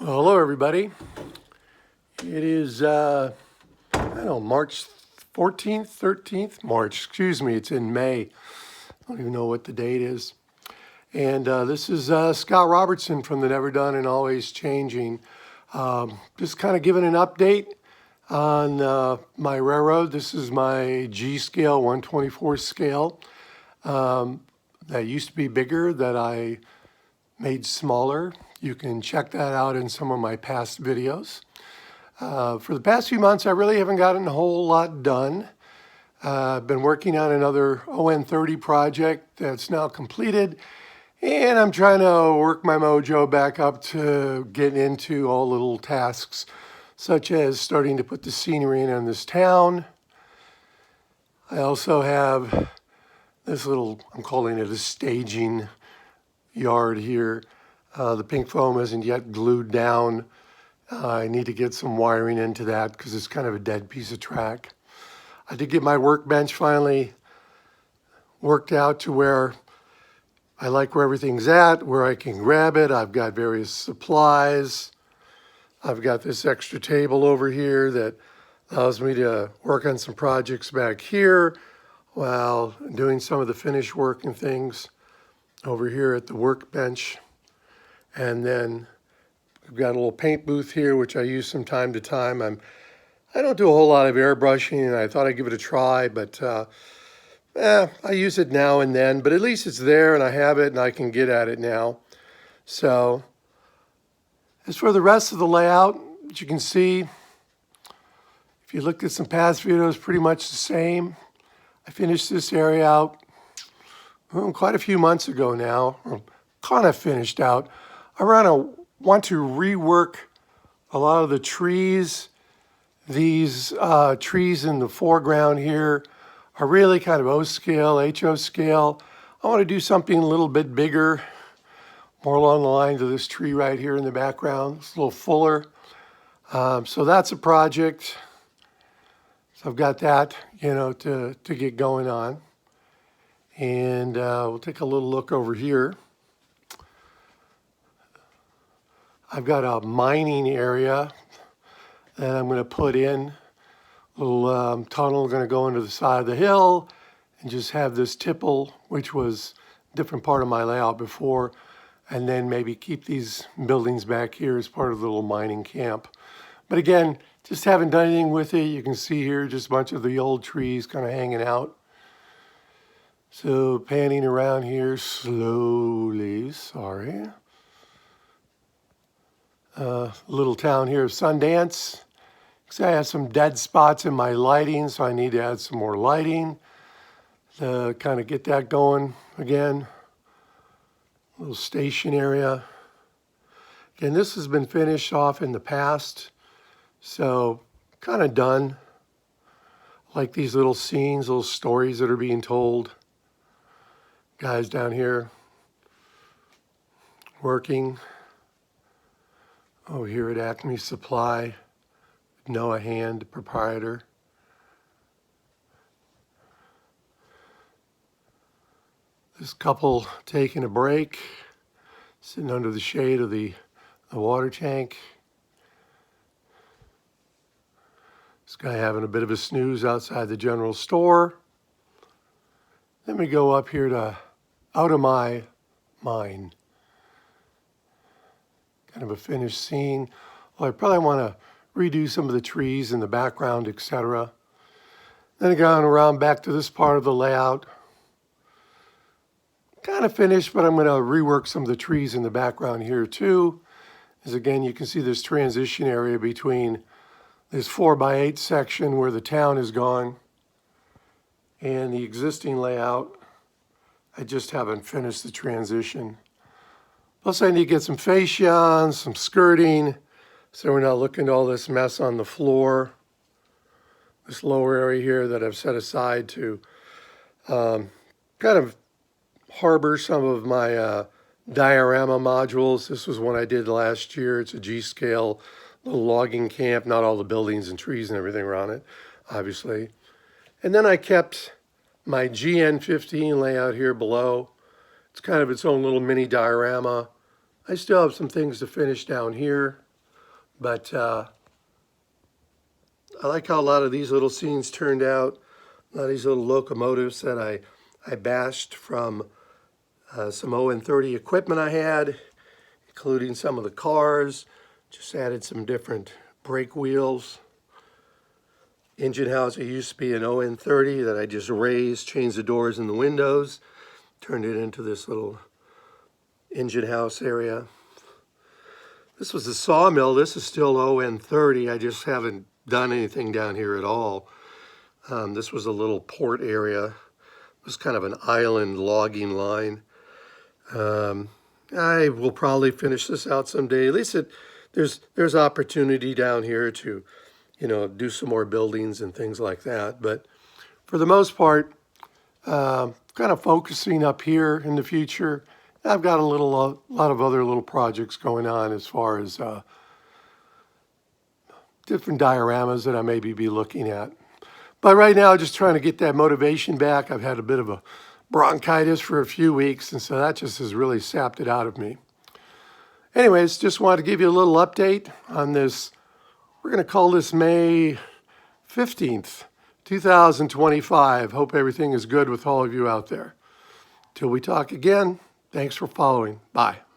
Well, hello, everybody. It is, I don't know, March 14th, 13th? March, excuse me, it's in May. I don't even know what the date is. And this is Scott Robertson from the Never Done and Always Changing. Just kind of giving an update on my railroad. This is my G scale, 124 scale. That used to be bigger, that I made smaller. You can check that out in some of my past videos. For the past few months, I really haven't gotten a whole lot done. I've been working on another ON30 project that's now completed, and I'm trying to work my mojo back up to get into all little tasks, such as starting to put the scenery in on this town. I also have this little, I'm calling it a staging yard here. The pink foam isn't yet glued down. I need to get some wiring into that because it's kind of a dead piece of track. I did get my workbench finally worked out to where I like where everything's at, where I can grab it. I've got various supplies. I've got this extra table over here that allows me to work on some projects back here while doing some of the finish work and things over here at the workbench. And then we've got a little paint booth here, which I use from time to time. I don't do a whole lot of airbrushing, and I thought I'd give it a try, but I use it now and then. But at least it's there, and I have it, and I can get at it now. So as for the rest of the layout, as you can see, if you looked at some past videos, pretty much the same. I finished this area out quite a few months ago now, or kind of finished out. I want to rework a lot of the trees. These trees in the foreground here are really kind of O scale, HO scale. I want to do something a little bit bigger, more along the lines of this tree right here in the background. It's a little fuller. So that's a project. So I've got that, to get going on. And we'll take a little look over here. I've got a mining area that I'm going to put in. A little tunnel going to go into the side of the hill and just have this tipple, which was a different part of my layout before, and then maybe keep these buildings back here as part of the little mining camp. But again, just haven't done anything with it. You can see here just a bunch of the old trees kind of hanging out. So panning around here slowly, sorry. Little town here of Sundance. So I have some dead spots in my lighting, so I need to add some more lighting to kind of get that going again. Little station area. Again, this has been finished off in the past, so kind of done. Like these little scenes, little stories that are being told. Guys down here working. Oh, here at Acme Supply, Noah Hand, proprietor. This couple taking a break, sitting under the shade of the water tank. This guy having a bit of a snooze outside the general store. Then we go up here to Out of My Mind. Kind of a finished scene. Well, I probably want to redo some of the trees in the background, etc. Then going around back to this part of the layout. Kind of finished, but I'm going to rework some of the trees in the background here too. As again, you can see this transition area between this 4x8 section where the town is gone and the existing layout. I just haven't finished the transition. Plus I need to get some fascia on, some skirting, so we're not looking at all this mess on the floor. This lower area here that I've set aside to kind of harbor some of my diorama modules. This was one I did last year. It's a G-scale little logging camp, not all the buildings and trees and everything around it, obviously. And then I kept my GN15 layout here below. It's kind of its own little mini diorama. I still have some things to finish down here. But I like how a lot of these little scenes turned out. A lot of these little locomotives that I bashed from some ON30 equipment I had, including some of the cars. Just added some different brake wheels. Engine house, it used to be an ON30 that I just raised, changed the doors and the windows, turned it into this little engine house area. This was a sawmill. This is still ON30. I just haven't done anything down here at all. This was a little port area. It was kind of an island logging line. I will probably finish this out someday. At least there's opportunity down here to, do some more buildings and things like that. But for the most part, kind of focusing up here in the future. I've got a lot of other little projects going on as far as different dioramas that I maybe be looking at. But right now, just trying to get that motivation back. I've had a bit of a bronchitis for a few weeks, and so that just has really sapped it out of me. Anyways, just wanted to give you a little update on this. We're going to call this May 15th, 2025. Hope everything is good with all of you out there. Till we talk again, thanks for following. Bye.